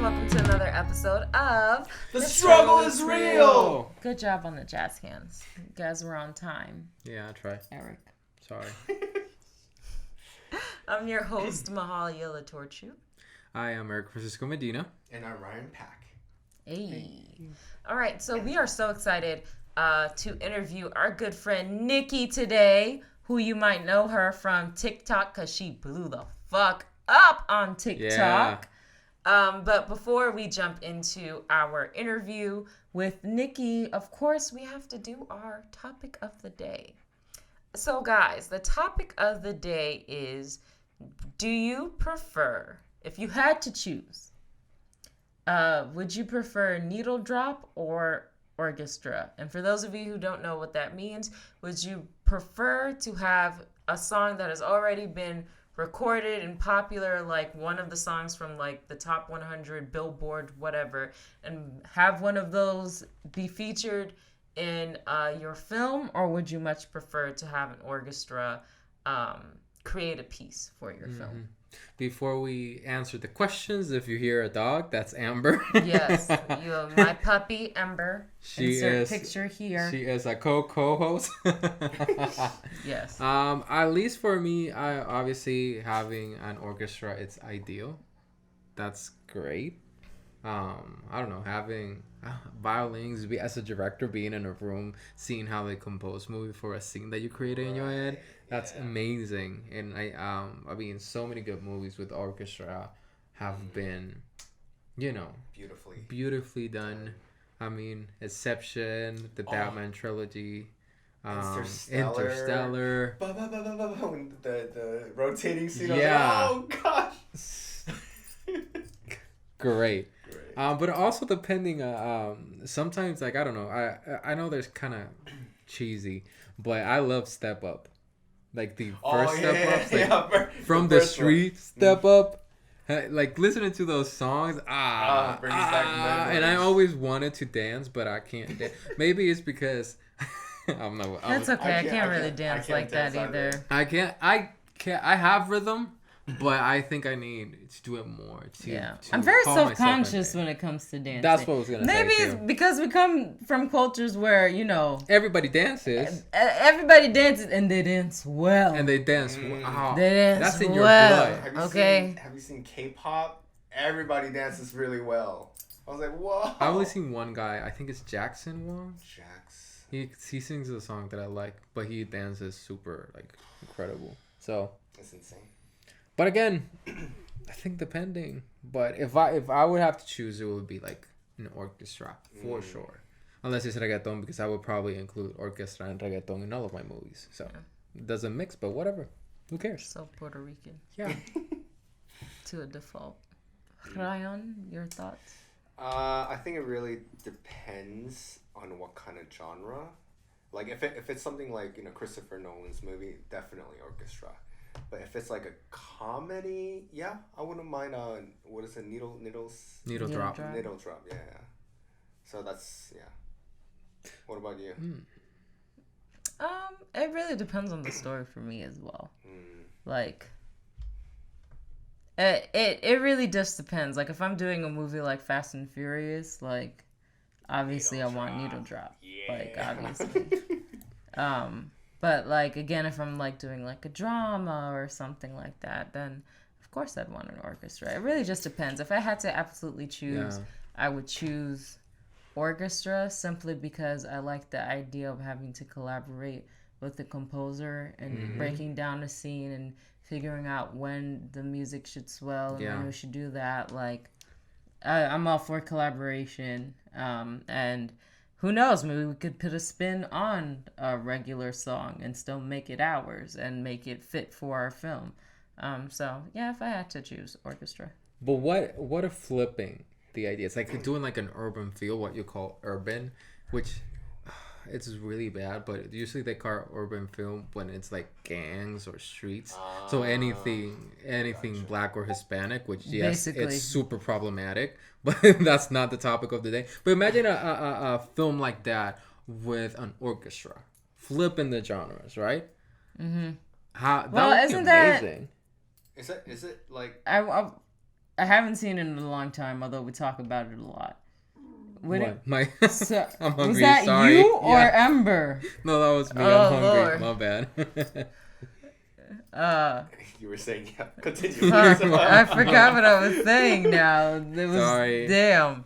welcome to another episode of The Struggle is Real. Good job on the jazz hands. You guys were on time. Yeah, I tried. Eric. Sorry. I'm your host, Mahalia Latorchu. I am Eric Francisco Medina. And I'm Ryan Pack. Hey. All right, so we are so excited to interview our good friend Nikki today, who you might know her from TikTok because she blew the fuck up on TikTok. But before we jump into our interview with Nikki, of course, we have to do our topic of the day. So, guys, the topic of the day is, do you prefer, if you had to choose, would you prefer Needledrop or Orchestra? And for those of you who don't know what that means, would you prefer to have a song that has already been recorded and popular, like one of the songs from like the top 100 Billboard whatever, and have one of those be featured in your film, or would you much prefer to have an orchestra create a piece for your film? Before we answer the questions, if you hear a dog, that's Amber. Yes, my puppy Amber. She Insert is picture here. She is a co-host. Yes. At least for me, I obviously having an orchestra, it's ideal. That's great. I don't know, having violins, as a director, being in a room, seeing how they compose movie for a scene that you created in your head, that's amazing. And I mean, so many good movies with orchestra have been, beautifully done. I mean, Inception, the Batman trilogy, Interstellar. The rotating scene. Yeah. Oh gosh. Great. But also depending, sometimes, like, I don't know, I know there's kind of cheesy, but I love Step Up. Like the first Step Up, from the street Step Up. Like listening to those songs, and I always wanted to dance, but I can't dance. Maybe it's because That's okay. I can't really dance like that either. I can't. I have rhythm, but I think I need to do it more. I'm very self-conscious when it comes to dancing. That's what I was gonna say. Maybe it's because we come from cultures where everybody dances. Everybody dances and they dance well. And they dance. Wow. They dance That's in well. your blood. Have you seen K-pop? Everybody dances really well. I was like, whoa. I've only seen one guy. I think it's Jackson Wong. Jax. He sings a song that I like, but he dances super incredible. So it's insane. But again, I think depending. But if I would have to choose, it would be like an orchestra for sure. Unless it's reggaeton, because I would probably include orchestra and reggaeton in all of my movies. So it doesn't mix, but whatever. Who cares? So Puerto Rican. Yeah. To a default. Ryan, your thoughts? I think it really depends on what kind of genre. Like if it's something like Christopher Nolan's movie, definitely orchestra. But if it's like a comedy, I wouldn't mind. What is it? Needledrop. Needledrop. Yeah. So that's What about you? It really depends on the story for me as well. Like, it really just depends. Like, if I'm doing a movie like Fast and Furious, like, obviously I want Needledrop. Yeah. Like, obviously. But like, again, if I'm like doing like a drama or something like that, then of course I'd want an orchestra. It really just depends. If I had to absolutely choose, I would choose orchestra, simply because I like the idea of having to collaborate with the composer and breaking down a scene and figuring out when the music should swell and when we should do that. Like, I'm all for collaboration. And who knows, maybe we could put a spin on a regular song and still make it ours and make it fit for our film. So if I had to choose, orchestra. But what if flipping the idea? It's like doing like an urban feel, what you call urban, which it's really bad, but usually they call urban film when it's like gangs or streets. So anything Gotcha. Black or Hispanic, which Basically. it's super problematic, but that's not the topic of the day. But imagine a film like that with an orchestra, flipping the genres, right? That would be amazing. Is it like? I I haven't seen it in a long time, although we talk about it a lot. I'm hungry. Was that sorry. You or Ember? No, that was me. Oh, I'm hungry. Lord. My bad. You were saying, yeah. Continue. I forgot what I was saying now. It was Sorry. Damn.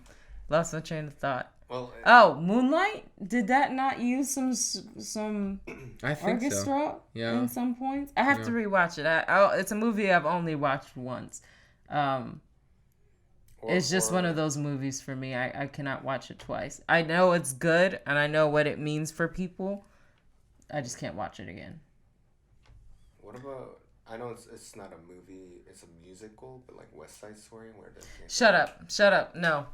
Lost my train of thought. Well, Moonlight? Did that not use some I think orchestra so. Yeah. in some points? I have to rewatch it. It's a movie I've only watched once. It's just one of those movies for me. I cannot watch it twice. I know it's good, and I know what it means for people. I just can't watch it again. What about... I know it's not a movie, it's a musical, but like West Side Story, where does Shut up. No,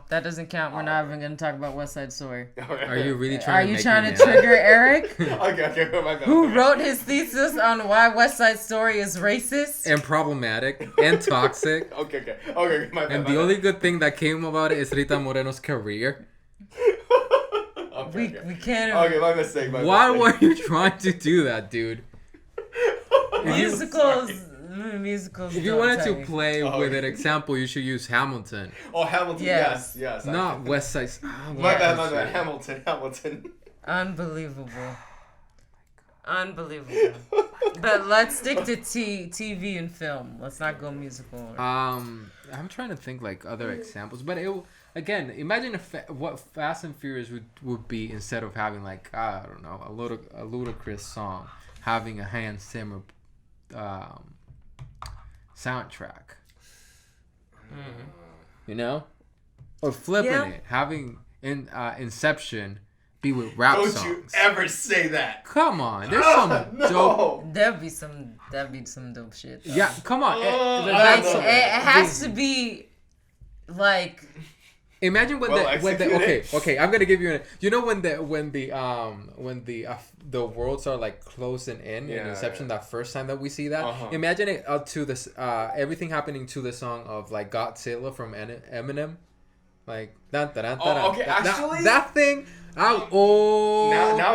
that doesn't count. We're not even going to talk about West Side Story. Are you really Are you trying to trigger Eric? Okay, my bad. Who wrote his thesis on why West Side Story is racist? And problematic and toxic. Okay, my bad. And the only good thing that came about it is Rita Moreno's career. We can't... Okay, my mistake. Why were you trying to do that, dude? Musicals. If you wanted to play with an example, you should use Hamilton. Oh, Hamilton. Yes. Not West Side. My bad. Hamilton. Unbelievable. But let's stick to TV and film. Let's not go musical. I'm trying to think like other examples, but again, imagine what Fast and Furious would be instead of having like I don't know a ludicrous song, having a Hans Zimmer soundtrack. You know, or flipping it, having Inception be with rap songs. Don't you ever say that. Come on, there's some dope. That'd be some dope shit. Though. Yeah, come on. It has to be like. Imagine when okay, I'm gonna give you when the worlds are like closing in Inception, that first time that we see that. Imagine it to this everything happening to the song of like Godzilla from Eminem, like actually that thing. Now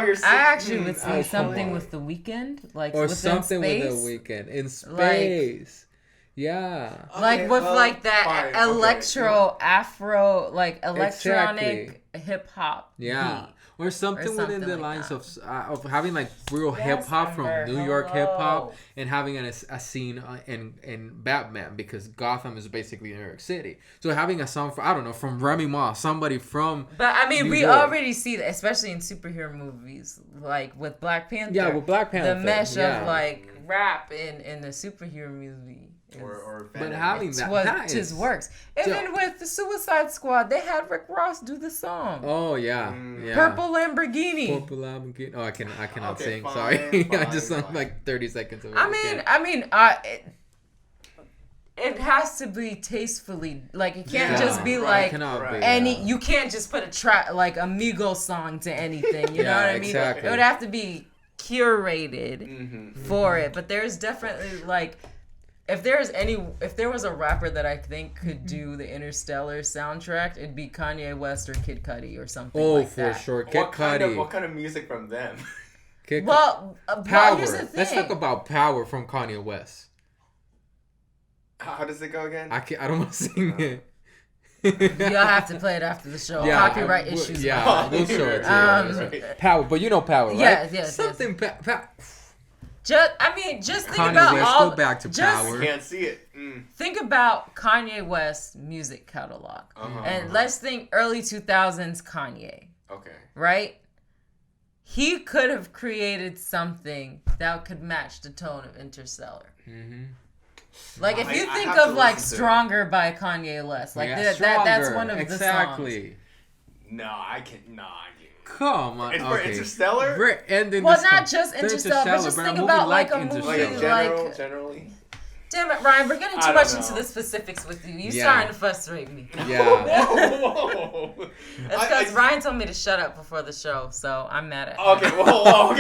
you're saying, I actually would see something with The Weeknd, like or within something space. with The Weeknd in space. Yeah. Like with like that Afro, like electronic hip hop. Yeah. Beat. Or something within the like lines of having like real hip hop from New York hip hop and having a scene in Batman, because Gotham is basically New York City. So having a song from Remy Ma, somebody from. But I mean, New we York. Already see that, especially in superhero movies, like with Black Panther. Yeah, with Black Panther. The mesh of like rap in the superhero movie. But having that just works. Even with the Suicide Squad, they had Rick Ross do the song. Oh yeah, Purple Lamborghini. Oh, I cannot sing. Fine, Sorry, fine, I just sung like 30 seconds of it. It has to be tastefully. Like it can't just be like any. You can't just put a track like a Migos song to anything. You know what I mean? Exactly. It would have to be curated for it. But there's definitely like. If there was a rapper that I think could do the Interstellar soundtrack, it'd be Kanye West or Kid Cudi or something like that. Oh, for sure. Kid Cudi. What kind of music from them? Power. Here's the thing. Let's talk about Power from Kanye West. How does it go again? I don't want to sing it. Y'all have to play it after the show. Yeah, Copyright issues. Yeah, we'll show it to you. Power, but you know Power, right? Yes. Something. Just think Kanye about West, all. go back to Power. Can't see it. Think about Kanye West's music catalog, and let's think early 2000s Kanye. Okay. Right. He could have created something that could match the tone of Interstellar. Like if you think of like Stronger by Kanye West, like that's one of the songs. No, I can't. No, I can't. Come on. It's for Interstellar? Not just Interstellar, but just think about like a movie like... Generally? Damn it, Ryan, we're getting too much into the specifics with you. You're starting to frustrate me. Yeah. Whoa. That's because Ryan told me to shut up before the show, so I'm mad at him. Okay,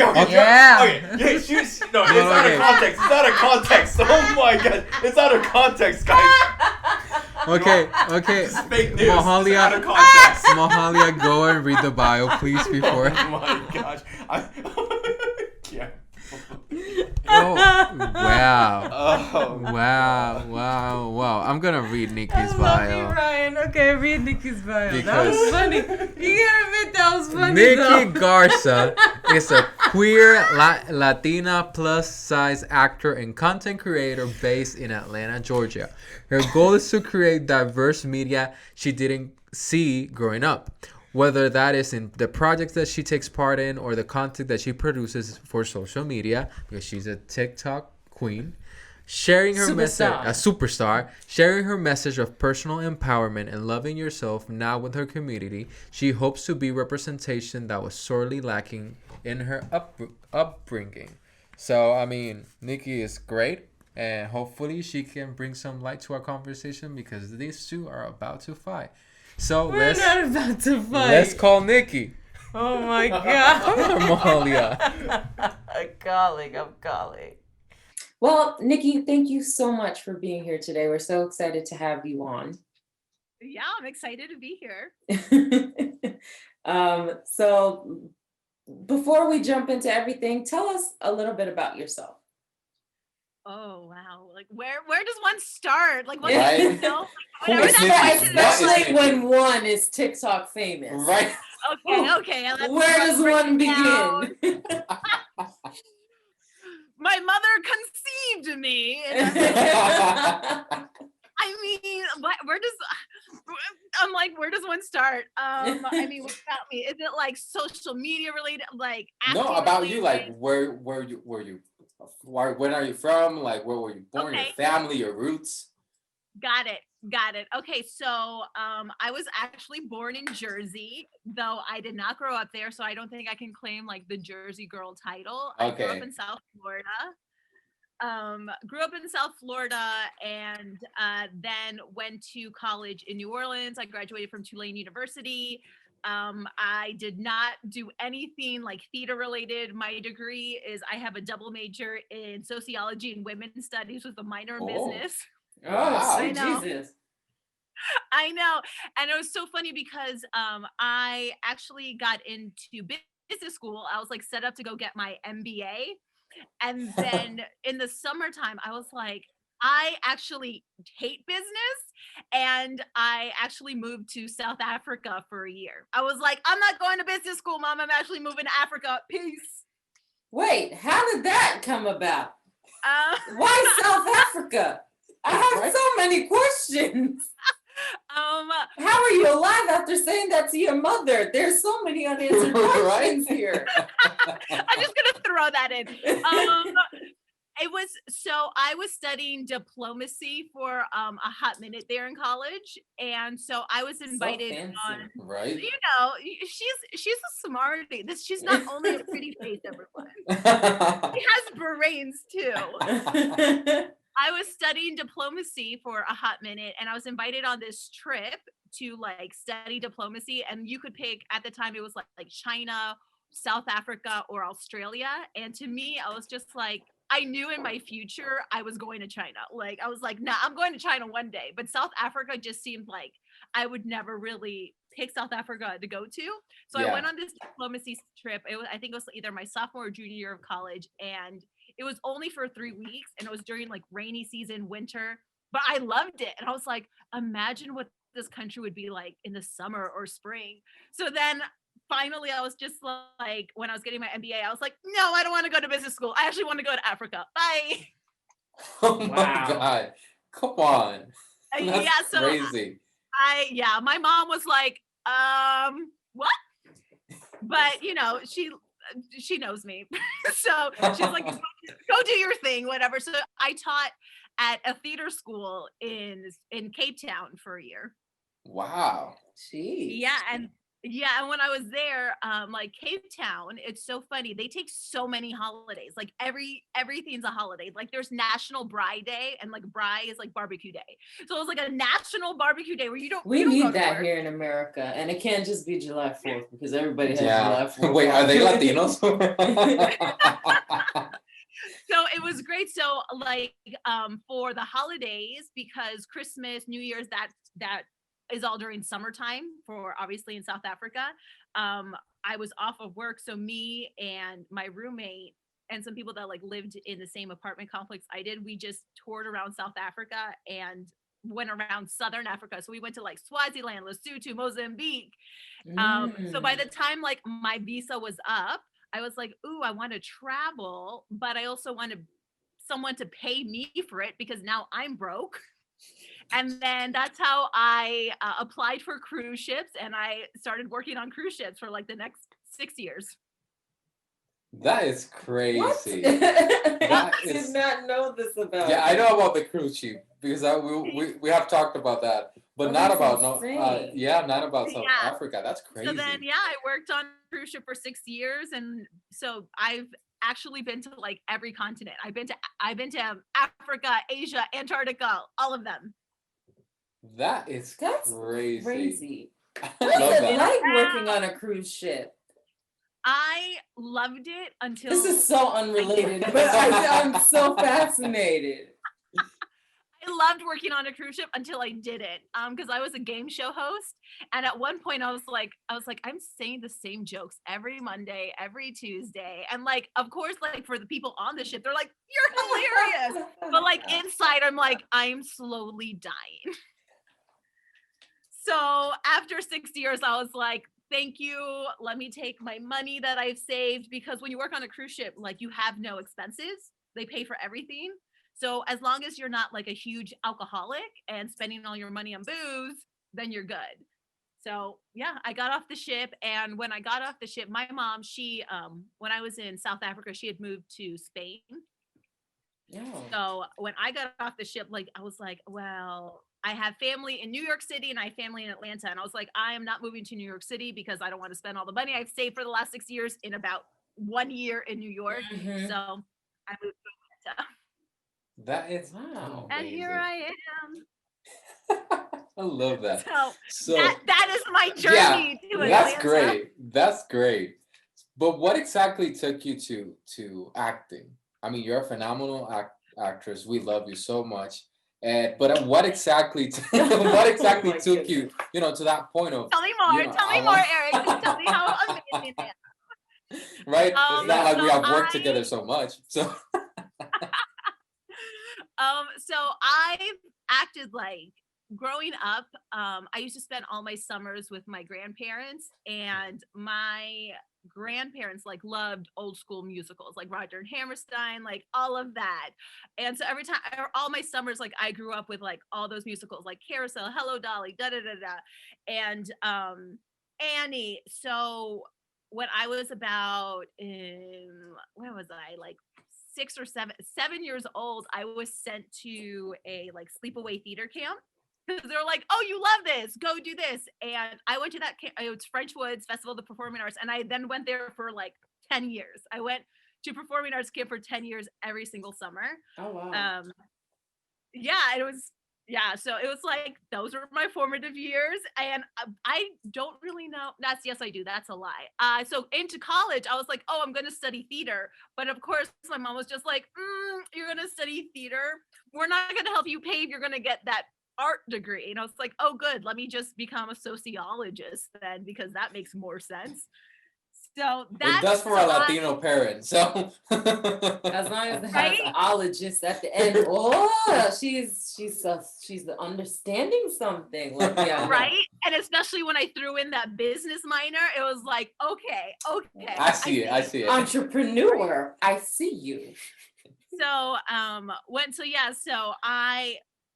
okay. Yeah. Okay, it's out of context. It's out of context. Oh my god. It's out of context, guys. Okay. This is fake news. Mahalia, out of context. Mahalia, go and read the bio, please, before. Oh my gosh. Yeah. wow. Oh, Wow. I'm gonna read I Nikki's love you, bio. Ryan. Okay, read Nikki's bio. That Because- was funny. You gotta admit that was funny, Nikki though. Garza is a queer Latina plus size actor and content creator based in Atlanta, Georgia. Her goal is to create diverse media she didn't see growing up, whether that is in the projects that she takes part in or the content that she produces for social media, because she's a TikTok queen. Sharing her message, Superstar. a superstar, sharing her message of personal empowerment and loving yourself now with her community. She hopes to be representation that was sorely lacking in her upbringing. So, I mean, Nikki is great, and hopefully she can bring some light to our conversation because these two are about to fight. So We're not about to fight. let's call Nikki. Oh my god. Amalia. I'm calling. Well, Nikki, thank you so much for being here today. We're so excited to have you on. Yeah, I'm excited to be here. So before we jump into everything, tell us a little bit about yourself. Oh wow! Like where does one start? Like what Right? you know? Who Whatever is that Nikki? question is. Especially when one is TikTok famous. Right. Okay. Let's Where does break one it down. begin? My mother conceived me. And I mean, where does one start? I mean, what about me? Is it like social media related? Like No, acting about you. Like, related? when are you from? Like, where were you born? Your Okay. family, your roots. Got it. Okay, so I was actually born in Jersey, though I did not grow up there, so I don't think I can claim like the Jersey girl title. I grew Okay. up in South Florida. Grew up in South Florida and then went to college in New Orleans. I graduated from Tulane University. I did not do anything like theater related. My degree is I have a double major in sociology and women's studies with a minor in Oh. business. Oh, Wow. sweet I know. Jesus. I know. And it was so funny because I actually got into business school. I was like set up to go get my MBA. And then in the summertime, I was like, I actually hate business. And I actually moved to South Africa for a year. I was like, I'm not going to business school, Mom. I'm actually moving to Africa. Peace. Wait, how did that come about? Uh, Why South Africa? I have so many questions. How are you alive after saying that to your mother? There's so many unanswered questions here. I'm just gonna throw that in. I was studying diplomacy for a hot minute there in college, and so I was invited fancy. on. Right. You know, she's a smarty. She's not only a pretty face, everyone. She has brains too. I was studying diplomacy for a hot minute, and I was invited on this trip to like study diplomacy, and you could pick at the time it was like China, South Africa, or Australia. And to me, I was just like, I knew in my future I was going to China. Like I was like, nah, I'm going to China one day. But South Africa just seemed like I would never really pick South Africa to go to. So Yeah. I went on this diplomacy trip. I think it was either my sophomore or junior year of college, and it was only for 3 weeks, and it was during like rainy season, winter. But I loved it, and I was like, imagine what this country would be like in the summer or spring. So then finally I was just like, when I was getting my MBA, I was like, no, I don't want to go to business school. I actually want to go to Africa. Bye. Oh my Wow. God. Come on. That's Yeah, so crazy. my mom was like, what? But you know, she knows me. So she's like, go do your thing, whatever. So I taught at a theater school in Cape Town for a year. Wow. Jeez. And when I was there, like Cape Town, it's so funny. They take so many holidays. Like everything's a holiday. Like there's National Braai Day, and like braai is like barbecue day. So it was like a national barbecue day where you don't. We you don't go need to that work. here in America, and it can't just be July 4th because everybody has July Yeah. 4th. Wait, are they Latinos? So it was great. So like for the holidays, because Christmas, New Year's, that is all during summertime for obviously in South Africa. I was off of work, so me and my roommate and some people that like lived in the same apartment complex I did, we just toured around South Africa and went around Southern Africa. So we went to like Swaziland, Lesotho, Mozambique. So by the time like my visa was up, I was like, ooh, I want to travel, but I also wanted someone to pay me for it because now I'm broke. And then that's how I applied for cruise ships, and I started working on cruise ships for like the next 6 years. That is crazy. I did not know this about. Yeah, I know about the cruise ship because we have talked about that, but not about not about South Africa. That's crazy. So then, I worked on cruise ship for 6 years, and so I've actually been to like every continent. I've been to Africa, Asia, Antarctica, all of them. That's crazy. What's it like working on a cruise ship? I loved it until... This is so unrelated, but I'm so fascinated. I loved working on a cruise ship until I didn't, because I was a game show host, and at one point I was like, I'm saying the same jokes every Monday, every Tuesday, and like, of course, like for the people on the ship, they're like, you're hilarious, but like inside, I'm like, I'm slowly dying. So after 6 years, I was like, thank you. Let me take my money that I've saved, because when you work on a cruise ship, like you have no expenses. They pay for everything. So as long as you're not like a huge alcoholic and spending all your money on booze, then you're good. So yeah, I got off the ship. And when I got off the ship, my mom, she, when I was in South Africa, she had moved to Spain. Yeah. So when I got off the ship, like I was like, well, I have family in New York City and I have family in Atlanta. And I was like, I am not moving to New York City because I don't want to spend all the money I've saved for the last 6 years in about 1 year in New York. Mm-hmm. So I moved to Atlanta. That is wow. And here I am. I love that. So that is my journey to Atlanta. That's great. That's great. But what exactly took you to acting? I mean, you're a phenomenal actress. We love you so much. But what exactly took you, to that point of... Tell me more. Tell me more, Eric. Tell me how amazing it is. Right? It's not like we have worked together so much. So. So I've acted like growing up. I used to spend all my summers with my grandparents, and my grandparents like loved old school musicals like Roger and Hammerstein, like all of that. And so every time, all my summers, like I grew up with like all those musicals like Carousel, Hello Dolly, da da da da, and Annie. So when I was about where was I, like 6 or 7 years old, I was sent to a like sleepaway theater camp. They're like, oh, you love this, go do this. And I went to that camp. It was French Woods Festival of the Performing Arts, and I then went there for like 10 years. I went to performing arts camp for 10 years every single summer. Oh wow. So it was like, those were my formative years. And I don't really know. Yes, I do. That's a lie. So into college, I was like, oh, I'm going to study theater. But of course, my mom was just like, you're going to study theater. We're not going to help you pay if you're going to get that art degree. And I was like, oh, good. Let me just become a sociologist then, because that makes more sense. So it does for a Latino parent. So as long as it has an ologist at the end, oh, she's understanding something. Like, yeah. Right? And especially when I threw in that business minor, it was like, okay. I see it. Entrepreneur, I see you. So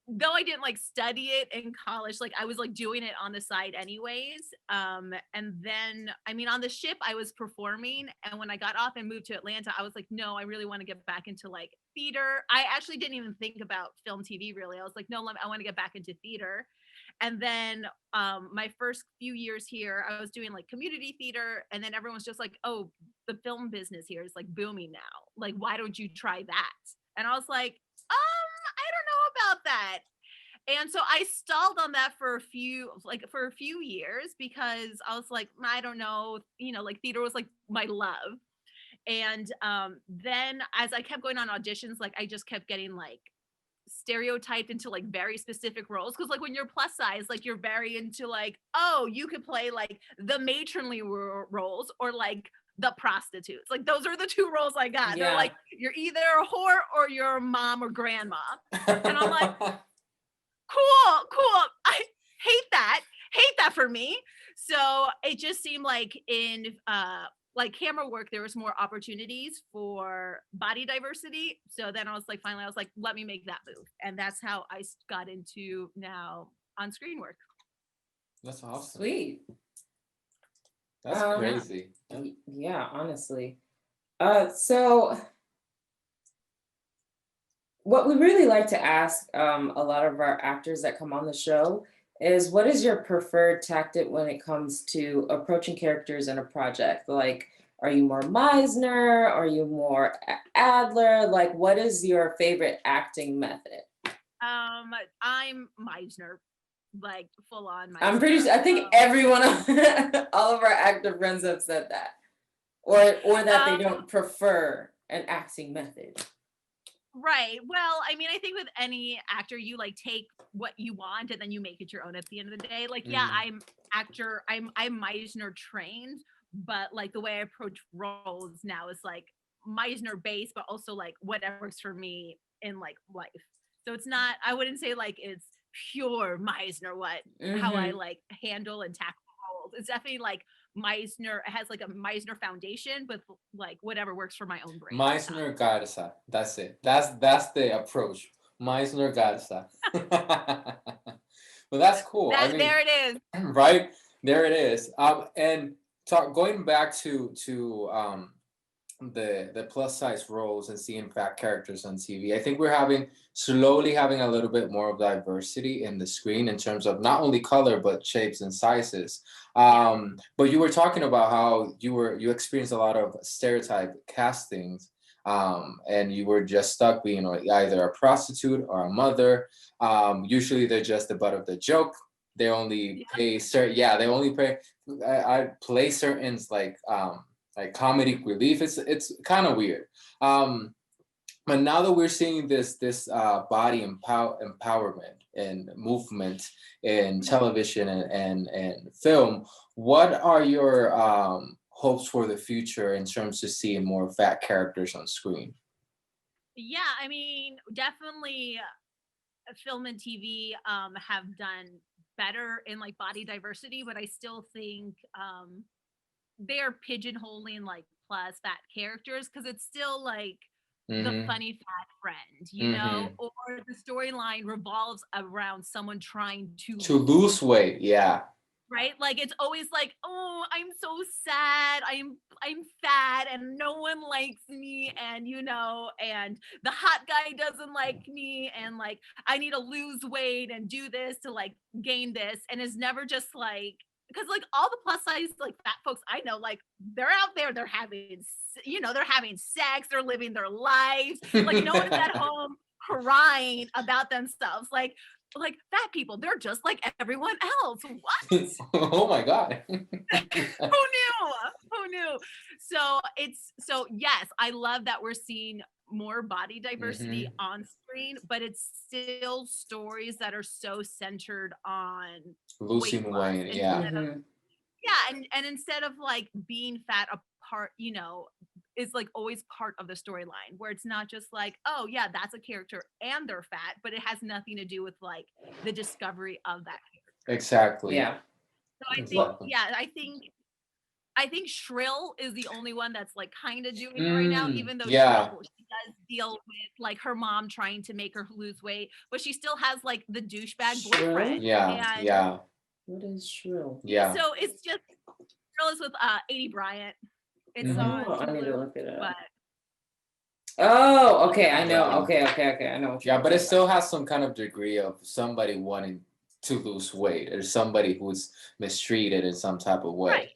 though I didn't like study it in college, like I was like doing it on the side anyways. And then, I mean, on the ship I was performing, and when I got off and moved to Atlanta, I was like, no, I really want to get back into like theater. I actually didn't even think about film, TV really. I was like, no, I want to get back into theater. And then my first few years here, I was doing like community theater, and then everyone's just like, oh, the film business here is like booming now. Like, why don't you try that? And I was like, I don't know about that. And so I stalled on that for a few years, because I was like, I don't know, like theater was like my love. And then as I kept going on auditions, like I just kept getting like stereotyped into like very specific roles, because like when you're plus size, like you're very into like, oh, you could play like the matronly roles, or like the prostitutes. Like those are the two roles I got. Yeah. They're like, you're either a whore or you're a mom or grandma. And I'm like, cool. I hate that for me. So it just seemed like in like camera work, there was more opportunities for body diversity. So then I was like, finally, I was like, let me make that move. And that's how I got into now on screen work. That's awesome. Sweet. That's crazy. Yeah, honestly. So what we really like to ask a lot of our actors that come on the show is, what is your preferred tactic when it comes to approaching characters in a project? Like, are you more Meisner? Are you more Adler? Like, what is your favorite acting method? I'm Meisner, like full on Meisner. I'm pretty sure, I think everyone, all of our actor friends have said that. Or that they don't prefer an acting method. Right. Well, I mean, I think with any actor, you like take what you want and then you make it your own at the end of the day. Like, yeah, I'm Meisner trained, but like the way I approach roles now is like Meisner based, but also like whatever works for me in like life. So it's not, I wouldn't say like it's pure Meisner how I like handle and tackle roles. It's definitely like Meisner. It has like a Meisner foundation, but like whatever works for my own brain. Meisner Garza. That's it. That's the approach. Meisner Garza. Well, that's cool. There it is. Right there it is. And going back to the plus size roles and seeing fat characters on TV, I think we're slowly having a little bit more of diversity in the screen in terms of not only color but shapes and sizes. But you were talking about how you experienced a lot of stereotype castings, and you were just stuck being either a prostitute or a mother. Usually they're just the butt of the joke. They only pay certain. Yeah, they only pay. I play certain like comedic relief. It's kind of weird. But now that we're seeing this body empowerment and movement in television and film, what are your hopes for the future in terms of seeing more fat characters on screen? Yeah, I mean, definitely film and TV have done better in like body diversity, but I still think they're pigeonholing like plus fat characters because it's still like the funny fat friend, you know, or the storyline revolves around someone trying to lose weight. Yeah. Right? Like it's always like, oh, I'm so sad. I'm fat and no one likes me, and you know, and the hot guy doesn't like me, and like I need to lose weight and do this to like gain this, and it's never just like, because like all the plus size like fat folks I know, like they're out there, they're having sex, they're living their lives. Like no one is at home crying about themselves. Like fat people, they're just like everyone else. What? Oh my God. Who knew? So yes, I love that we're seeing more body diversity on screen, but it's still stories that are so centered on losing weight. Yeah. And instead of like being fat apart, you know, is like always part of the storyline, where it's not just like, oh yeah, that's a character and they're fat, but it has nothing to do with like the discovery of that character. Exactly. Yeah. So I think Shrill is the only one that's like kind of doing it right now, even though Shrill, she does deal with like her mom trying to make her lose weight, but she still has like the douchebag boyfriend. Yeah. What is Shrill? Yeah. So it's just, Shrill is with Adie Bryant. It's on Hulu, I need to look it up. but oh, okay, I know. Okay, I know what you're but it still has some kind of degree of somebody wanting to lose weight or somebody who's mistreated in some type of way. Right.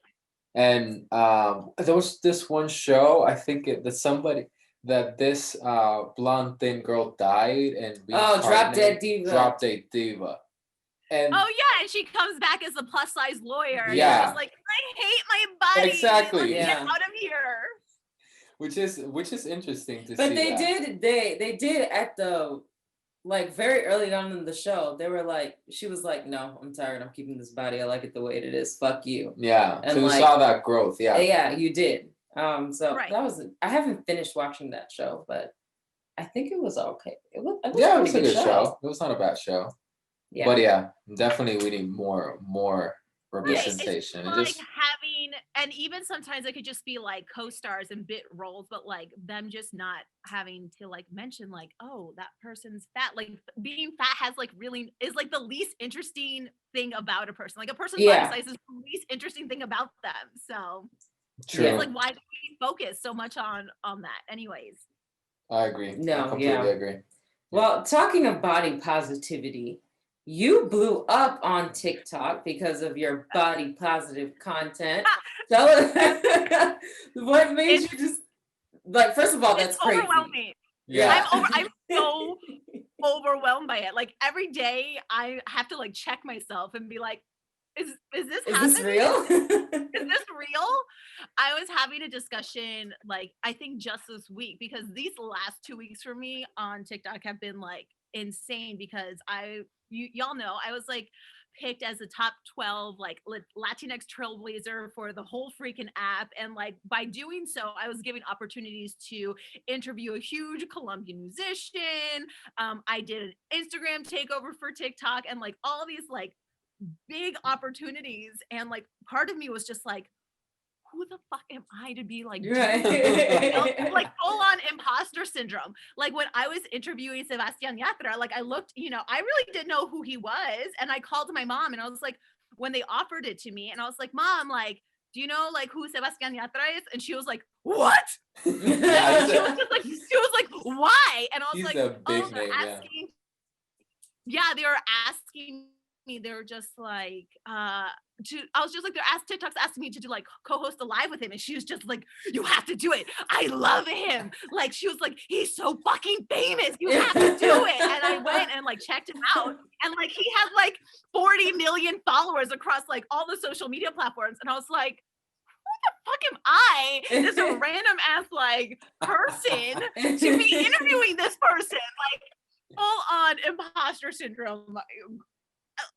And there was this one show, I think this blonde thin girl died and Drop Dead Diva. And and she comes back as a plus size lawyer. Yeah. And she's like, I hate my body. Exactly. Let's get out of here. Which is interesting to see. But they did at the like very early on in the show, they were like, she was like, no, I'm tired. I'm keeping this body. I like it the way it is. Fuck you. Yeah. And so you saw that growth. Yeah. Yeah, you did. So Right. that was, I haven't finished watching that show, but I think it was okay. It was Yeah, it a was a pretty good show. It was not a bad show. Yeah. But yeah, definitely we need more Right. It's representation. And like just having, and even sometimes it could just be like co-stars and bit roles, but like them just not having to like mention like, oh, that person's fat. Like being fat has like really is like the least interesting thing about a person. Like a person's body Yeah. size is the least interesting thing about them. So true. Yeah. it's like why do we focus so much on that? Anyways. I agree. No, I completely yeah. agree. Well, talking of body positivity, you blew up on TikTok because of your body positive content. Tell us what made you just like, first of all, that's It's crazy. overwhelming. Yeah. I'm so overwhelmed by it. Like every day I have to like check myself and be like, is this happening? This real? Is this real? I was having a discussion like I think just this week because these last 2 weeks for me on TikTok have been like insane because y'all know I was like picked as a top 12 like Latinx trailblazer for the whole freaking app, and like by doing so I was given opportunities to interview a huge Colombian musician. I did an Instagram takeover for TikTok and like all these like big opportunities, and like part of me was just like, who the fuck am I to be like Right. like full on imposter syndrome. Like when I was interviewing Sebastian Yatra, like I looked, I really didn't know who he was, and I called my mom and I was like, when they offered it to me, and I was like, Mom, like, do you know like who Sebastian Yatra is? And she was like, what? Yeah, she was like, why? And I was he's like, a big oh, they're name, yeah. asking. Yeah, they were asking me. They were just like, I was just like, TikTok's asking me to do like co-host a live with him, and she was just like, you have to do it. I love him. Like she was like, he's so fucking famous. You have to do it. And I went and like checked him out, and like he has like 40 million followers across like all the social media platforms, and I was like, fuck am I, this random ass like person, to be interviewing this person? Like full on imposter syndrome.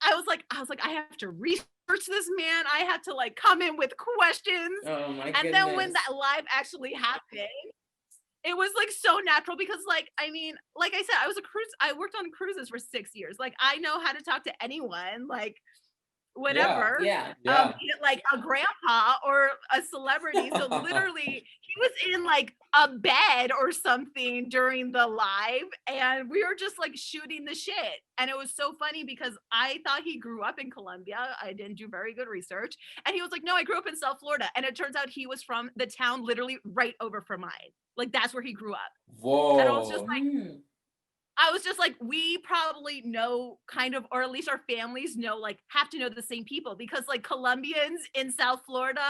I was like, I have to research this man. I had to like come in with questions. Oh my and goodness. then when that live actually happened, it was like so natural because like, I mean, like I said, I worked on cruises for 6 years. Like I know how to talk to anyone, like whatever. Yeah. Yeah. Be it like a grandpa or a celebrity. So literally he was in like a bed or something during the live, and we were just like shooting the shit. And it was so funny because I thought he grew up in Colombia. I didn't do very good research. And he was like, no, I grew up in South Florida. And it turns out he was from the town literally right over from mine. Like that's where he grew up. Whoa. And I was just like, we probably know kind of, or at least our families know, like have to know the same people, because like Colombians in South Florida,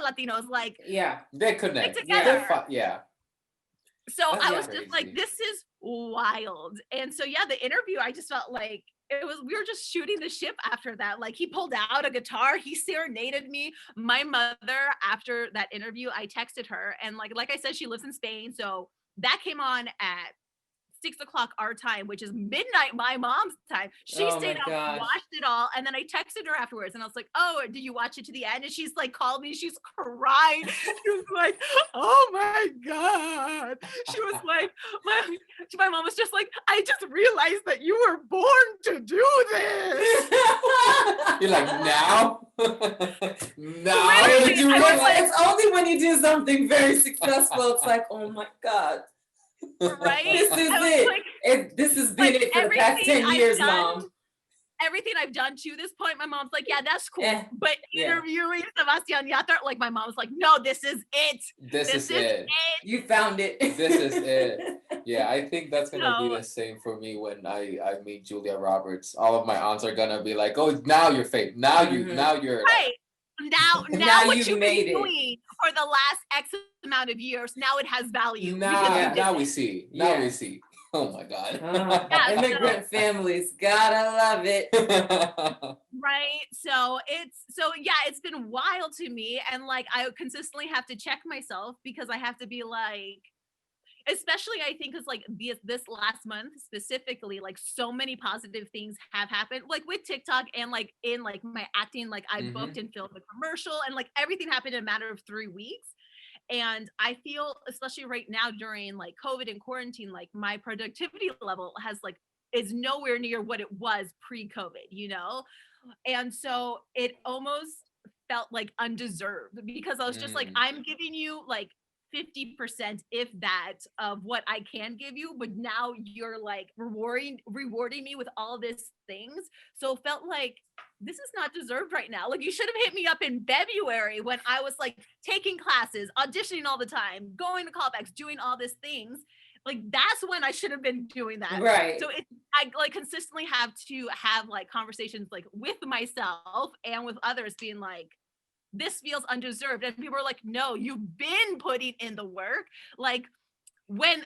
Latinos, like They connect. together. Yeah. So That's I was crazy. just like, this is wild. And so yeah, the interview, I just felt like we were just shooting the ship after that. Like he pulled out a guitar, he serenaded me. My mother, after that interview, I texted her, and like I said, she lives in Spain, so that came on at 6 o'clock our time, which is midnight my mom's time. She stayed up, watched it all, and then I texted her afterwards, and I was like, "Oh, did you watch it to the end?" And she's like, called me, she's crying. She was like, "Oh my god!" She was like, my mom was just like, "I just realized that you were born to do this." You're like, now? Now? It's only when you do something very successful, it's like, oh my god. Right? This is it. This has been it for the past 10 years, Mom. Everything I've done to this point, my mom's like, yeah, that's cool. But interviewing Sebastian Yatra, like my mom's like, no, this is it. This is it. You found it. This is it. Yeah, I think that's gonna be the same for me when I meet Julia Roberts. All of my aunts are gonna be like, oh, now you're fake. Now you're right. Now what you've been doing for the last X amount of years, now it has value. Now we see. Now we see. Oh my god. Immigrant families, gotta love it. Right. So it's been wild to me, and like I consistently have to check myself because I have to be like, especially I think it's like this last month specifically, like so many positive things have happened, like with TikTok and like in like my acting, like I booked and filmed a commercial, and like everything happened in a matter of 3 weeks. And I feel, especially right now during like COVID and quarantine, like my productivity level is nowhere near what it was pre-COVID, you know? And so it almost felt like undeserved because I was just like, I'm giving you like 50%, if that, of what I can give you, but now you're like rewarding me with all these things. So it felt like this is not deserved right now. Like, you should have hit me up in February when I was like taking classes, auditioning all the time, going to callbacks, doing all these things. Like, that's when I should have been doing that. Right. So I like consistently have to have like conversations like with myself and with others, being like, this feels undeserved. And people are like, no, you've been putting in the work. Like, when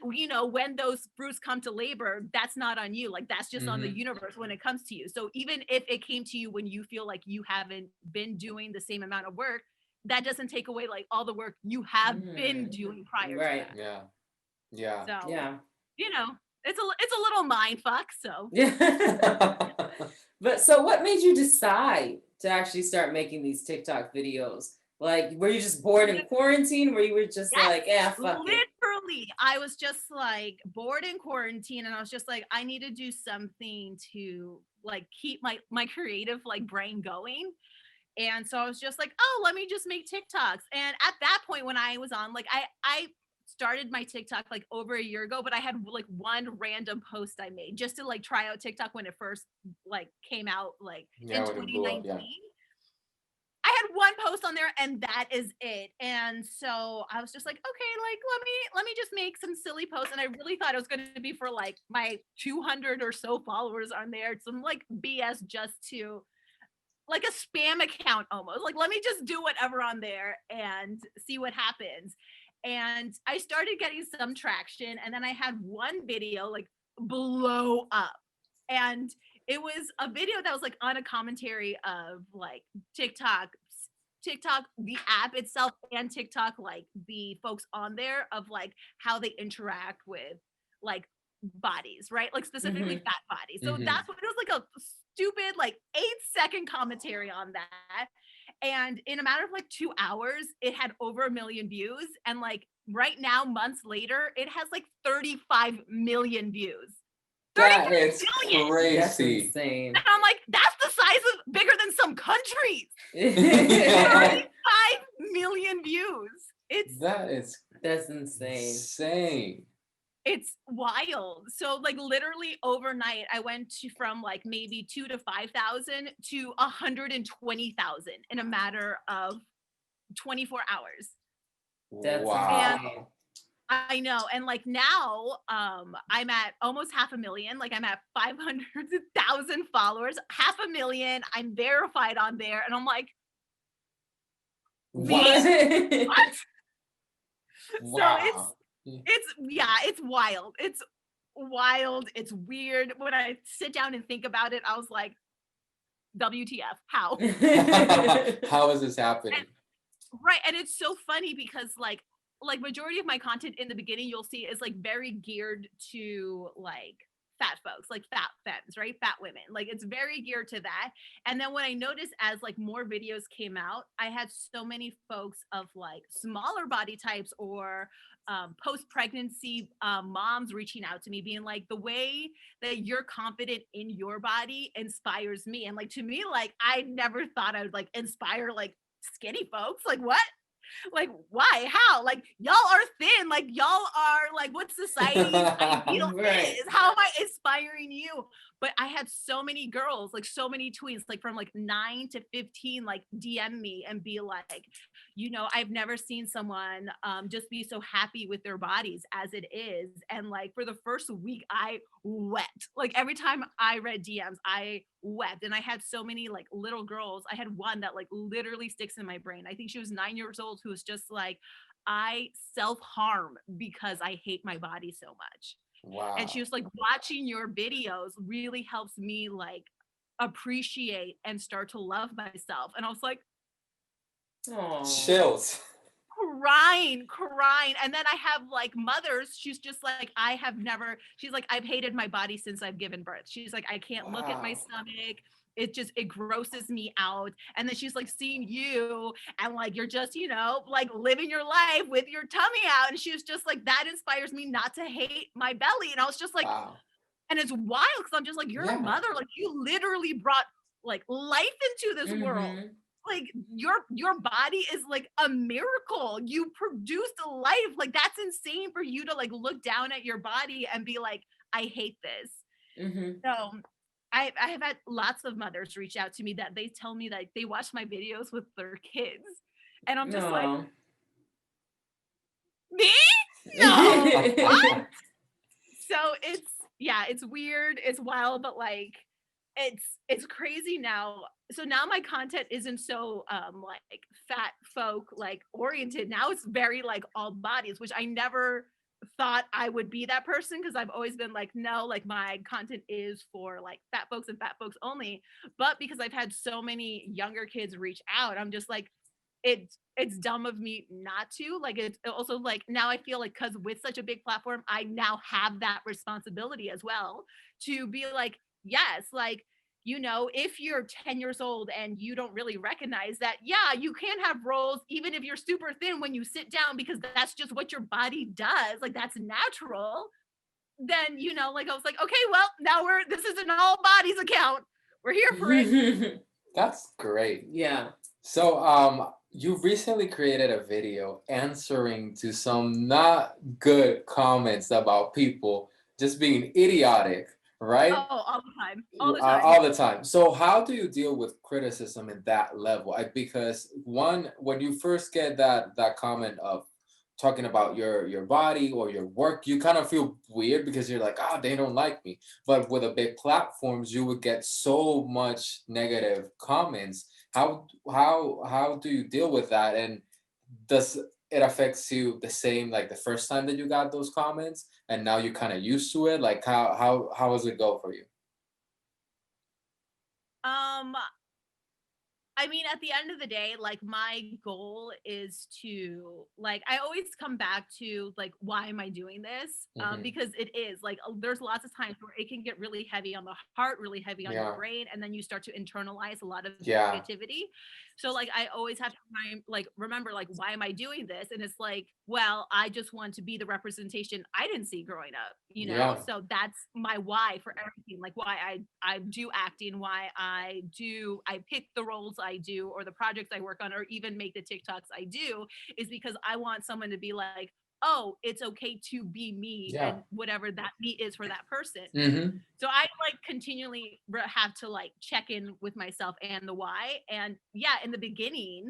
those fruits come to labor, that's not on you. Like, that's just on the universe when it comes to you. So even if it came to you when you feel like you haven't been doing the same amount of work, that doesn't take away like all the work you have been doing prior to that. Yeah. So Yeah. it's a little mind fuck. So Yeah. But so what made you decide to actually start making these TikTok videos? Like, were you just bored in quarantine? Where you were just like, yeah, fuck it. Literally, I was just like bored in quarantine, and I was just like, I need to do something to like keep my creative like brain going. And so I was just like, oh, let me just make TikToks. And at that point, when I was on, like, I started my TikTok like over a year ago, but I had like one random post I made just to like try out TikTok when it first like came out, like in 2019. I had one post on there and that is it. And so I was just like, okay, like let me just make some silly posts. And I really thought it was going to be for like my 200 or so followers on there, some like BS, just to like a spam account almost. Like, let me just do whatever on there and see what happens. And I started getting some traction, and then I had one video like blow up. And it was a video that was like on a commentary of like TikTok, the app itself, and TikTok, like the folks on there, of like how they interact with like bodies, right? Like specifically fat bodies. So that's what it was, like a stupid like 8-second commentary on that. And in a matter of like 2 hours, it had over 1 million views. And like right now, months later, it has like 35 million views. That is million. crazy. That's insane. And I'm like, that's the size of bigger than some countries. 35 million views. That's insane. Insane. It's wild. So like literally overnight, I went from like maybe 2,000 to 5,000 to 120,000 in a matter of 24 hours. That's wow. insane. I know. And like now, I'm at almost 500,000. Like, I'm at 500,000 followers, 500,000. I'm verified on there. And I'm like, What? what? Wow. So it's wild. It's wild. It's weird. When I sit down and think about it, I was like, WTF, how? How is this happening? Right. And it's so funny because like majority of my content in the beginning, you'll see, is like very geared to like fat folks, like fat femmes, right? Fat women. Like, it's very geared to that. And then when I noticed, as like more videos came out, I had so many folks of like smaller body types or post-pregnancy moms reaching out to me, being like, the way that you're confident in your body inspires me. And like, to me, like, I never thought I would like inspire like skinny folks. Like, what? Like, why? How? Like, y'all are thin. Like, y'all are like what society's ideal Right. is. How am I inspiring you? But I had so many girls, like so many tweens, like from like 9 to 15, like DM me and be like, I've never seen someone just be so happy with their bodies as it is. And like for the first week, I wept. Like, every time I read DMs, I wept. And I had so many like little girls. I had one that like literally sticks in my brain. I think she was 9 years old, who was just like, I self-harm because I hate my body so much. Wow. And she was like, watching your videos really helps me like appreciate and start to love myself. And I was like, Aww. Chills. crying. And then I have like mothers, she's just like, she's like, I've hated my body since I've given birth. She's like, I can't look at my Wow. stomach. it grosses me out. And then she's like seeing you and like you're just, you know, like living your life with your tummy out. And she was just like, that inspires me not to hate my belly. And I was just like, Wow. and it's wild because I'm just like, you're a mother, like you literally brought like life into this world. Like your body is like a miracle. You produced a life. Like that's insane for you to like look down at your body and be like, I hate this. So I have had lots of mothers reach out to me that they tell me that they watch my videos with their kids. And I'm just like, me? No. What? So it's weird, it's wild, but like it's crazy now. So now my content isn't so like fat folk like oriented. Now it's very like all bodies, which I never thought I would be that person, because I've always been like, no, like my content is for like fat folks and fat folks only. But because I've had so many younger kids reach out, I'm just like, it's dumb of me not to. Like it's also like now I feel like, because with such a big platform, I now have that responsibility as well to be like, yes, like, you know, if you're 10 years old and you don't really recognize that, yeah, you can have roles even if you're super thin when you sit down, because that's just what your body does. Like that's natural. Then, you know, like I was like, okay, well, now this is an all bodies account. We're here for it. That's great. Yeah. So you recently created a video answering to some not good comments about people just being idiotic, right? Oh, all the time. All the time. All the time. So how do you deal with criticism at that level? Because one, when you first get that comment of talking about your body or your work, you kind of feel weird because you're like, oh, they don't like me. But with the big platforms, you would get so much negative comments. How do you deal with that? And does it affects you the same like the first time that you got those comments, and now you're kind of used to it? Like how does it go for you? I mean, at the end of the day, like my goal is to like, I always come back to like, why am I doing this? Because it is like, there's lots of times where it can get really heavy on the heart, really heavy on your brain. And then you start to internalize a lot of negativity. So like, I always have to remember, like, why am I doing this? And it's like, well, I just want to be the representation I didn't see growing up, you know? So that's my why for everything. Like why I do acting, why I pick the roles I do, or the projects I work on, or even make the TikToks I do, is because I want someone to be like, oh, it's okay to be me, and whatever that me is for that person. So I like continually have to like check in with myself and the why. And yeah, in the beginning,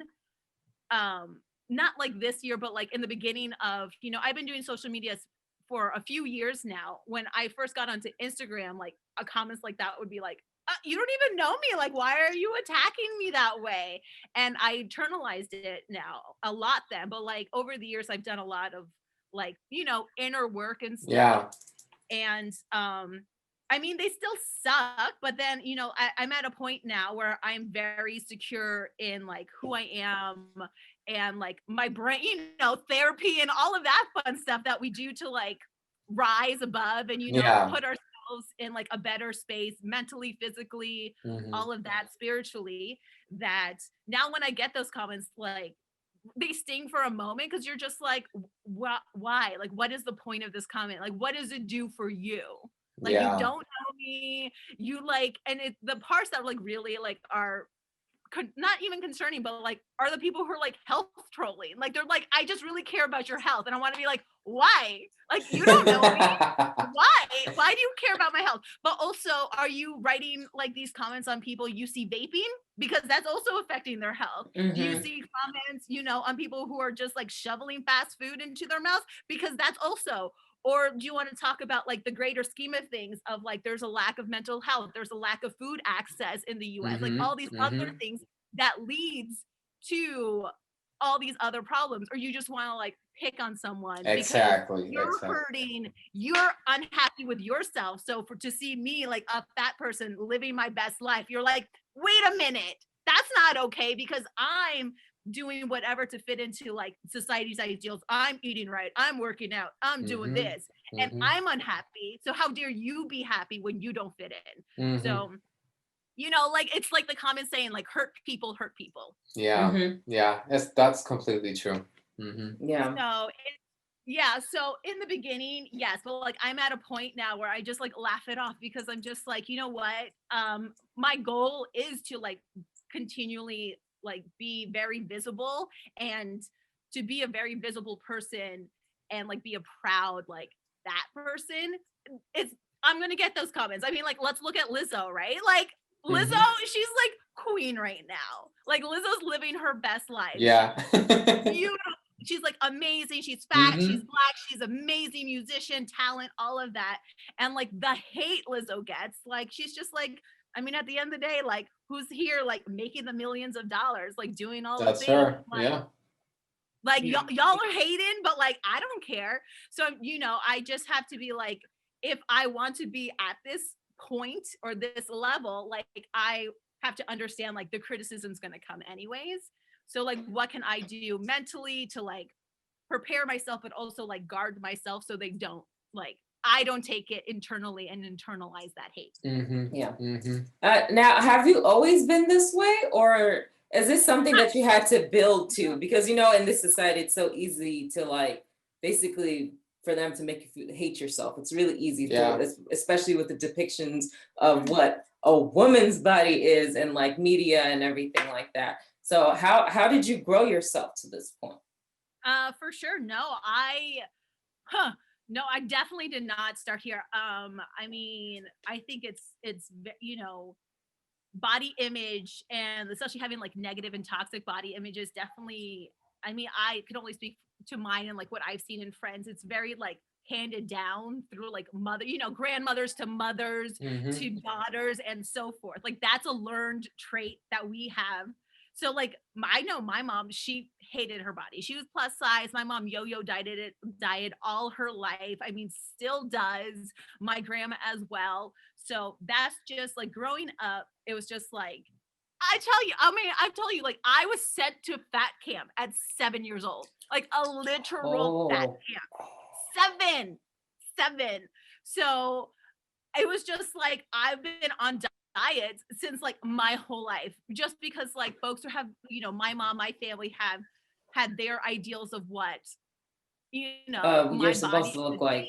not like this year, but like in the beginning of, you know, I've been doing social media for a few years now. When I first got onto Instagram, like a comments like that would be like, you don't even know me, like why are you attacking me that way? And I internalized it now a lot then, but like over the years I've done a lot of like, you know, inner work and stuff. And I mean, they still suck, but then, you know, I'm at a point now where I'm very secure in like who I am, and like my brain, you know, therapy and all of that fun stuff that we do to like rise above and, you know, put ourselves in like a better space mentally, physically, all of that spiritually, that now when I get those comments, like they sting for a moment, because you're just like, why? Like, what is the point of this comment? Like, what does it do for you? Like, you don't know me, you like, and it's the parts that like really like are not even concerning, but like are the people who are like health trolling. Like they're like, I just really care about your health, and I want to be like, why? Like you don't know me. Why do you care about my health? But also, are you writing like these comments on people you see vaping, because that's also affecting their health? Do you see comments, you know, on people who are just like shoveling fast food into their mouth, because that's also? Or do you want to talk about like the greater scheme of things of like there's a lack of mental health, there's a lack of food access in the US, like all these other things that leads to all these other problems? Or you just want to like pick on someone because you're hurting, you're unhappy with yourself. So to see me like a fat person living my best life, you're like, wait a minute, that's not okay, because I'm doing whatever to fit into like society's ideals. I'm eating right, I'm working out, I'm doing this, and I'm unhappy. So how dare you be happy when you don't fit in? So you know, like it's like the comment saying like hurt people hurt people. Yeah, yeah, that's completely true. Yeah. So yeah, so in the beginning, yes, but like I'm at a point now where I just like laugh it off because I'm just like, you know what? My goal is to like continually like be very visible and to be a very visible person and like be a proud like that person. It's I'm gonna get those comments. I mean, like, let's look at Lizzo, right? Like Lizzo, she's like queen right now. Like Lizzo's living her best life. Yeah. Beautiful. She's like amazing. She's fat. She's black. She's amazing musician, talent, all of that. And like the hate Lizzo gets, like she's just like, I mean, at the end of the day, like who's here, like making the millions of dollars, like doing all the That's things. her. Like, Yeah. like y'all are hating, but like I don't care. So you know, I just have to be like, if I want to be at this point or this level, like I have to understand like the criticism's gonna come anyways. So like what can I do mentally to like prepare myself, but also like guard myself so they don't like I don't take it internally and internalize that hate. Yeah. Now, have you always been this way, or is this something that you had to build to? Because you know, in this society, it's so easy to like basically for them to make you hate yourself. It's really easy to, especially with the depictions of what a woman's body is and like media and everything like that. So how did you grow yourself to this point? For sure. No, I definitely did not start here. I mean, I think it's you know, body image and especially having like negative and toxic body images definitely, I mean, I could only speak to mine and like what I've seen in friends. It's very like handed down through like mother, you know, grandmothers to mothers to daughters and so forth. Like that's a learned trait that we have. So like I know my mom, she hated her body. She was plus size. My mom yo-yo diet all her life. I mean, still does. My grandma as well. So that's just like growing up, it was just like I tell you, I mean, I tell you, like I was sent to fat camp at 7 years old, like a literal fat camp. Seven. So it was just like I've been on diets since like my whole life, just because like folks who have, you know, my mom, my family have had their ideals of what, you know, You're my supposed body to look like.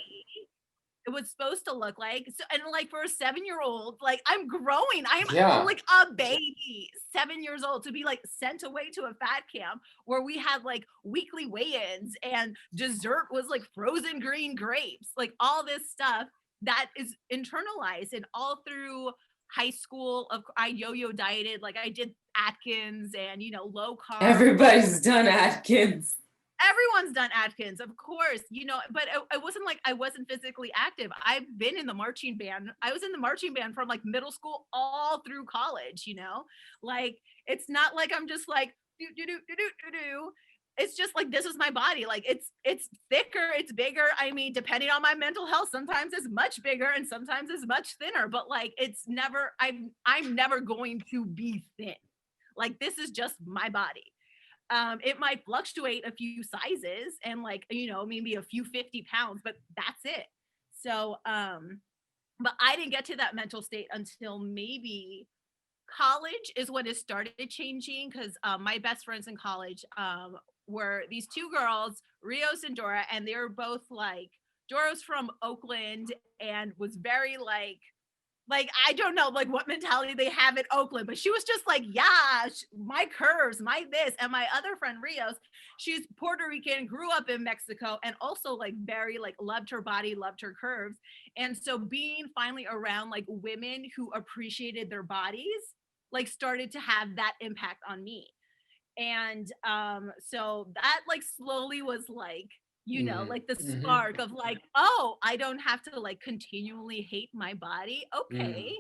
it was supposed to look like. So, and like for a 7-year-old, like I'm growing. I'm like a baby, 7 years old, to be like sent away to a fat camp where we had like weekly weigh-ins and dessert was like frozen green grapes, like all this stuff that is internalized. And all through high school, I yo-yo dieted, like I did Atkins and, you know, low carb. Everybody's done Atkins. Everyone's done Atkins, of course, you know, but it wasn't like I wasn't physically active. I've been in the marching band. I was in the marching band from like middle school all through college, you know, like it's not like I'm just like do. It's just like this is my body. Like it's thicker, it's bigger. I mean, depending on my mental health, sometimes it's much bigger and sometimes it's much thinner. But like it's never. I'm never going to be thin. Like this is just my body. It might fluctuate a few sizes and like, you know, maybe a few 50 pounds, but that's it. So, but I didn't get to that mental state until maybe college is when it started changing. Cause my best friends in college were these two girls, Rios and Dora, and they were both like, Dora's from Oakland and was very like I don't know like what mentality they have in Oakland, but she was just like, yeah, my curves, my this. And my other friend Rios, she's Puerto Rican, grew up in Mexico, and also like very like loved her body, loved her curves. And so being finally around like women who appreciated their bodies, like started to have that impact on me. And so that like slowly was like, you know, like the spark of like, oh, I don't have to like continually hate my body. Okay.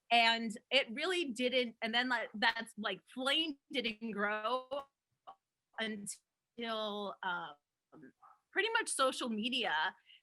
And it really didn't. And then like that's like flame didn't grow until pretty much social media,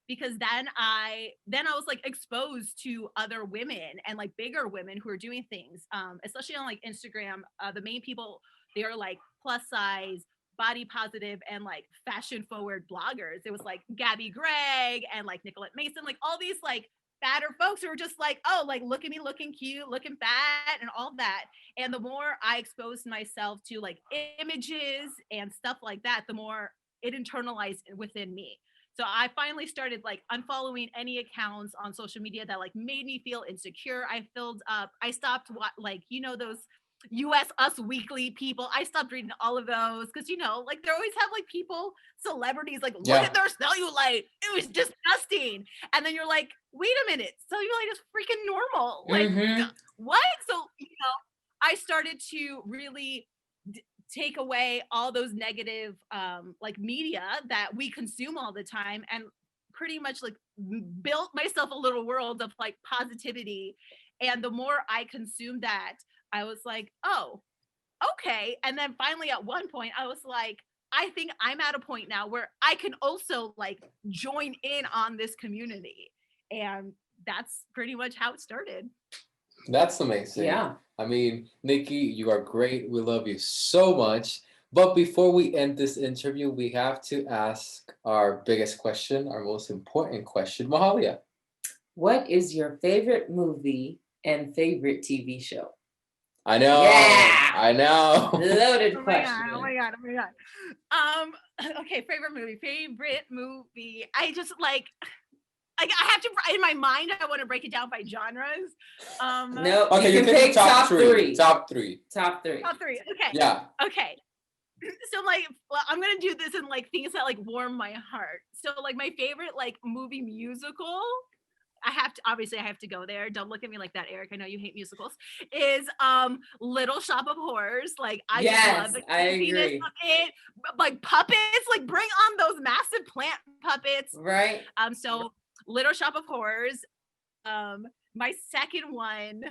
because then I was like exposed to other women and like bigger women who are doing things, especially on like Instagram. The main people, they're like plus size, body positive, and like fashion forward bloggers. It was like Gabby Gregg and like Nicolette Mason, like all these like fatter folks who were just like, oh, like look at me looking cute, looking fat, and all that. And the more I exposed myself to like images and stuff like that, the more it internalized within me. So I finally started like unfollowing any accounts on social media that like made me feel insecure. I filled up, I stopped like, those US Us Weekly people. I stopped reading all of those because, like they always have like people, celebrities, like look at their cellulite. It was disgusting. And then you're like, wait a minute, cellulite is freaking normal. Like, what? So, I started to really take away all those negative like media that we consume all the time and pretty much like built myself a little world of like positivity. And the more I consumed that, I was like, oh, okay. And then finally at one point I was like, I think I'm at a point now where I can also like join in on this community. And that's pretty much how it started. That's amazing. Yeah. I mean, Nikki, you are great. We love you so much. But before we end this interview, we have to ask our biggest question, our most important question. Mahalia. What is your favorite movie and favorite TV show? I know. Yeah. I know. Loaded Oh question. my god. Okay, favorite movie. I just like I have to, in my mind, I want to break it down by genres. No. Okay, you can pick top three. Top three. Okay. Yeah. Okay. So like, well, I'm gonna do this in like things that like warm my heart. So like my favorite like movie musical, I have to go there. Don't look at me like that, Eric. I know you hate musicals. Is Little Shop of Horrors. Like I just love the creepiness of it. Like puppets, like bring on those massive plant puppets. Right. So Little Shop of Horrors. My second one.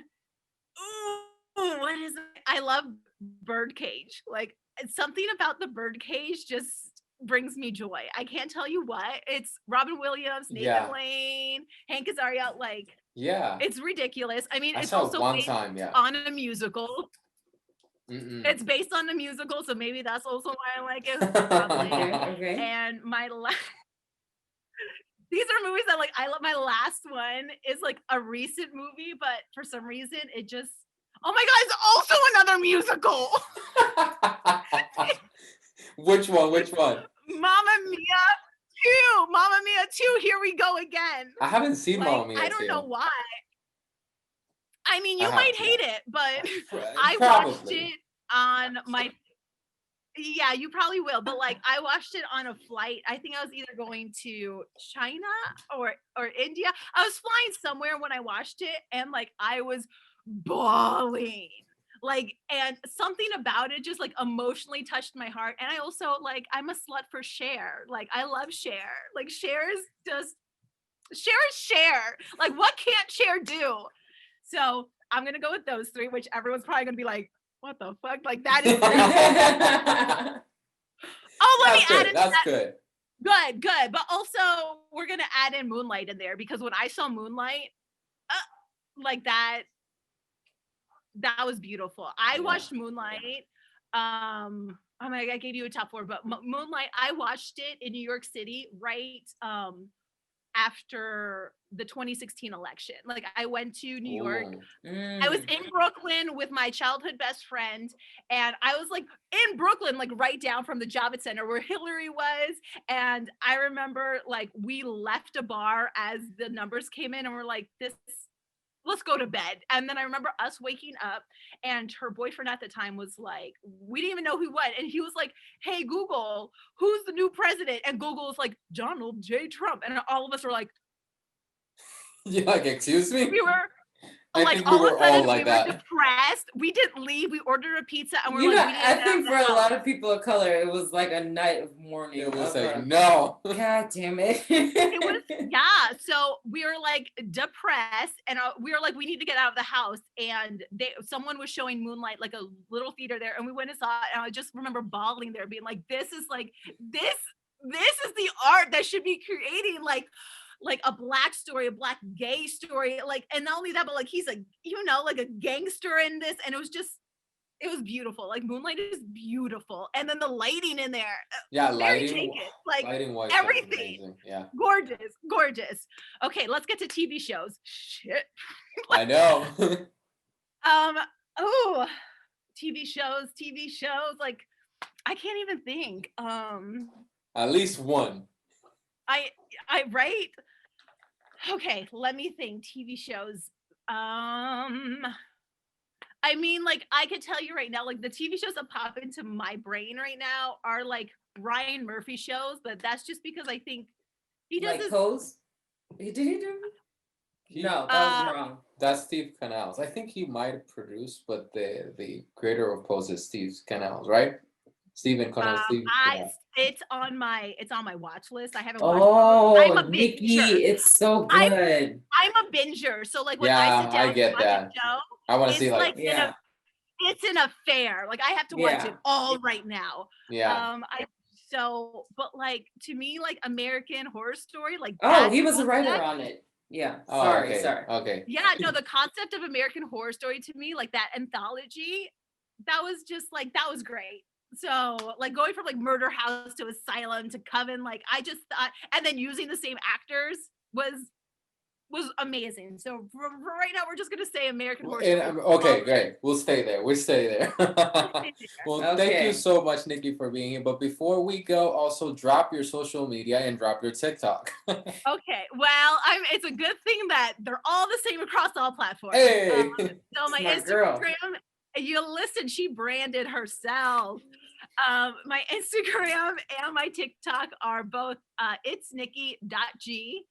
Ooh, what is it? I love Birdcage. Like something about the Birdcage just brings me joy. I can't tell you what. It's Robin Williams, Nathan Lane, Hank Azaria. Like, it's ridiculous. I mean, it's also based on a musical. It's based on a musical, so maybe that's also why I like it. Probably. Okay. And my these are movies that like I love. My last one is like a recent movie, but for some reason it just, oh my god, it's also another musical. Which one? Mamma Mia 2, here we go again. I haven't seen Mamma Mia 2. I don't know why. I mean, you might hate it, but I Probably. watched it on my, yeah, you probably will, but like I watched it on a flight. I think I was either going to China or India. I was flying somewhere when I watched it, and like I was bawling. Like, and something about it just like emotionally touched my heart. And I also like, I'm a slut for Cher. Like, I love Cher. Like, Cher is Cher. Like, what can't Cher do? So I'm gonna go with those three, which everyone's probably gonna be like, what the fuck? Like, that is. Oh, let me add it. That's good. Good. But also, we're gonna add in Moonlight in there because when I saw Moonlight, like that was beautiful. I watched Moonlight. I gave you a top 4, but Moonlight, I watched it in New York City right after the 2016 election. Like I went to New York. I was in Brooklyn with my childhood best friend, and I was like in Brooklyn, like right down from the Javits Center where Hillary was. And I remember like we left a bar as the numbers came in, and we're like, let's go to bed. And then I remember us waking up, and her boyfriend at the time was like, we didn't even know who won. And he was like, hey, Google, who's the new president? And Google was like, Donald J. Trump. And all of us were like, you're like, excuse me? We were like, all of a sudden, we were depressed. We didn't leave. We ordered a pizza, and we're like, I think for a lot of people of color, it was like a night of mourning. It was like, no. God damn it. It was, yeah. So we were like depressed, and we were like, we need to get out of the house. And someone was showing Moonlight, like a little theater there, and we went and saw it. And I just remember bawling there, being like, this is the art that should be creating like a black story, a black gay story, like, and not only that, but like he's like, like a gangster in this, and it it was beautiful. Like Moonlight is beautiful, and then the lighting in there, Yeah, Mary lighting. Jenkins, like Lighting was everything. amazing. Yeah. Gorgeous. Okay, let's get to TV shows. Shit. I know. Oh, TV shows. Like, I can't even think. At least one. I right. Okay, let me think. TV shows. I mean, like, I could tell you right now, like, the TV shows that pop into my brain right now are like Ryan Murphy shows, but that's just because I think he does Like this. Pose? Did he do? No, that was wrong. That's Steve Canals. I think he might have produced, but the creator of Pose is Steve Canals, right? Stephen Canals. It's on my watch list. I haven't watched. Oh, I'm a Nikki, binger. it's so good. I'm a binger. So like when Yeah, I sit down I get to watch that. a show, I want to see like Yeah. it's an affair. Like I have to watch Yeah. it all right now. yeah. But like to me, like American Horror Story, like Oh, that he was a writer concept- on it. Yeah. Oh, Sorry. Okay. Yeah, no, the concept of American Horror Story to me, like that anthology, that was just like that was great. So like going from like Murder House to Asylum to Coven, like I just thought, and then using the same actors was amazing. So for right now, we're just gonna say American Horror Story. Okay, great. We'll stay there. Well, thank you so much, Nikki, for being here. But before we go, also drop your social media and drop your TikTok. Okay, well, it's a good thing that they're all the same across all platforms. Hey. So my Smart girl. Instagram, you listen, she branded herself. My Instagram and my TikTok are both it's Nikki.g.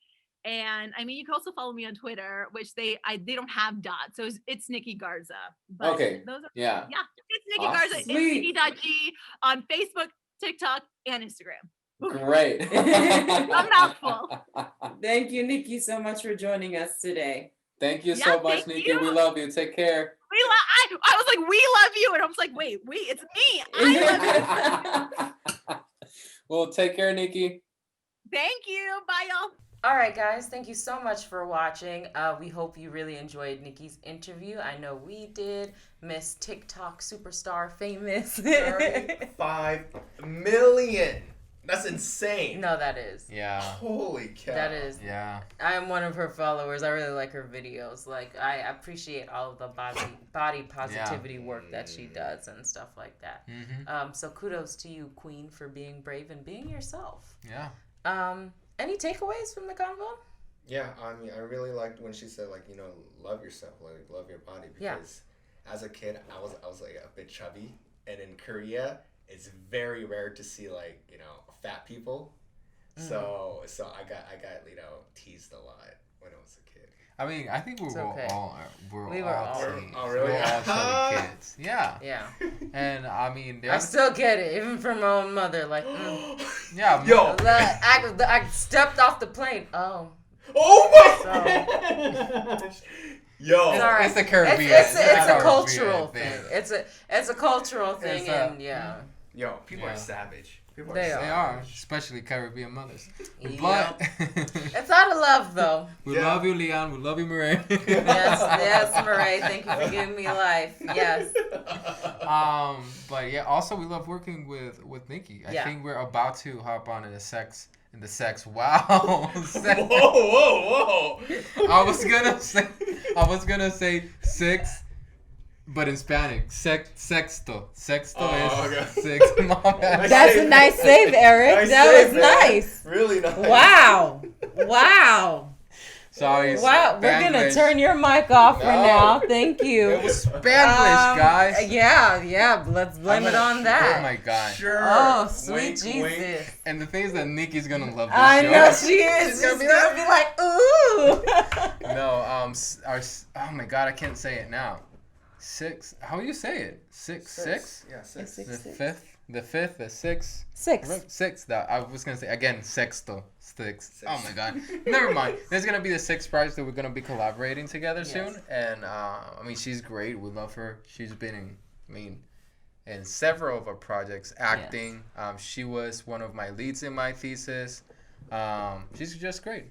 And I mean, you can also follow me on Twitter, which they don't have dots, so it's Nikki Garza. But Okay. those are Yeah. it's Nikki Awesome. Garza. It's Nikki.g on Facebook, TikTok, and Instagram. Great. A mouthful. Thank you, Nikki, so much for joining us today. Thank you so much, thank Nikki. you. We love you. Take care. I was like, we love you, and I was like, wait, it's me. I love you. Well, take care, Nikki. Thank you. Bye, y'all. All right, guys, thank you so much for watching. We hope you really enjoyed Nikki's interview. I know we did. Miss TikTok superstar famous. 35 million. That's insane. No, that is. Yeah. Holy cow. That is. Yeah. I am one of her followers. I really like her videos. Like, I appreciate all of the body positivity work that she does and stuff like that. Mm-hmm. So kudos to you, Queen, for being brave and being yourself. Yeah. Any takeaways from the convo? Yeah, I mean, I really liked when she said, like, you know, love yourself, like, love your body. Because as a kid, I was like, a bit chubby. And in Korea, it's very rare to see, like, you know, fat people. Mm-hmm. So I got you know, teased a lot when I was a kid. I mean, I think we were all teens. Oh, really? We were all chubby kids. Yeah. Yeah. And I mean, I still get it, even from my own mother. Like, yeah. Yo. I stepped off the plane. Oh. Oh my gosh. Yo. It's the Caribbean. It's a cultural thing. It's a cultural thing, and Yo, people are savage. They are, especially Caribbean mothers. Yep. But it's out of love, though. We love you, Leon. We love you, Murray. yes, Murray. Thank you for giving me life. Yes. But yeah, also we love working with Nikki. I think we're about to hop on in the sex. Wow. Whoa. I was gonna say six. But in Spanish, sexto. Sexto is six. That's a nice save, Eric. That was nice. Really nice. Wow. Sorry. Wow, we're gonna turn your mic off for now. Thank you. It was Spanglish, guys. Yeah. Let's blame it on that. Oh my god. Sure. Oh, sweet wink, Jesus. Wink. And the thing is that Nikki's gonna love this I show. know she is. She's gonna be like, ooh. No, oh my god, I can't say it now. Six. How do you say it? Six. Yeah, six. The fifth, the sixth. Six. That I was gonna say again. Sexto. Six. Oh my god. Never mind. There's gonna be the sixth project that we're gonna be collaborating together soon, and I mean she's great. We love her. She's been in several of our projects acting. She was one of my leads in my thesis. She's just great.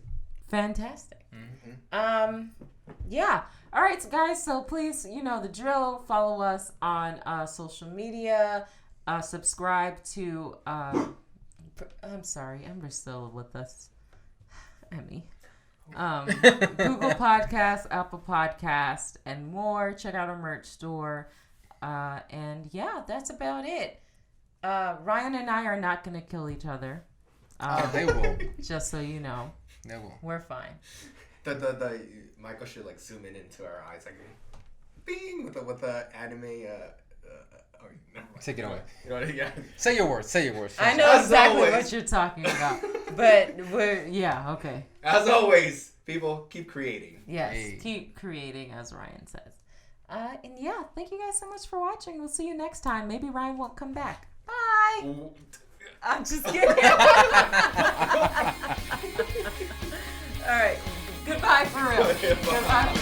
Fantastic. Mm-hmm. Yeah. All right, guys. So please, you know the drill. Follow us on social media. Subscribe to. I'm sorry, Amber's still with us. Emmy. Google Podcasts, Apple Podcasts, and more. Check out our merch store. And yeah, that's about it. Ryan and I are not gonna kill each other. They will. Just so you know. They will. We're fine. The Michael should like zoom in into our eyes like bing with the anime never mind. Take it away. You know what, yeah. Say your words. Say your words. I know As exactly always. what you're talking about. But okay. As always, people keep creating. Yes, Hey. keep creating, as Ryan says. And yeah, thank you guys so much for watching. We'll see you next time. Maybe Ryan won't come back. Bye. I'm just kidding. All right. Goodbye for real. Goodbye.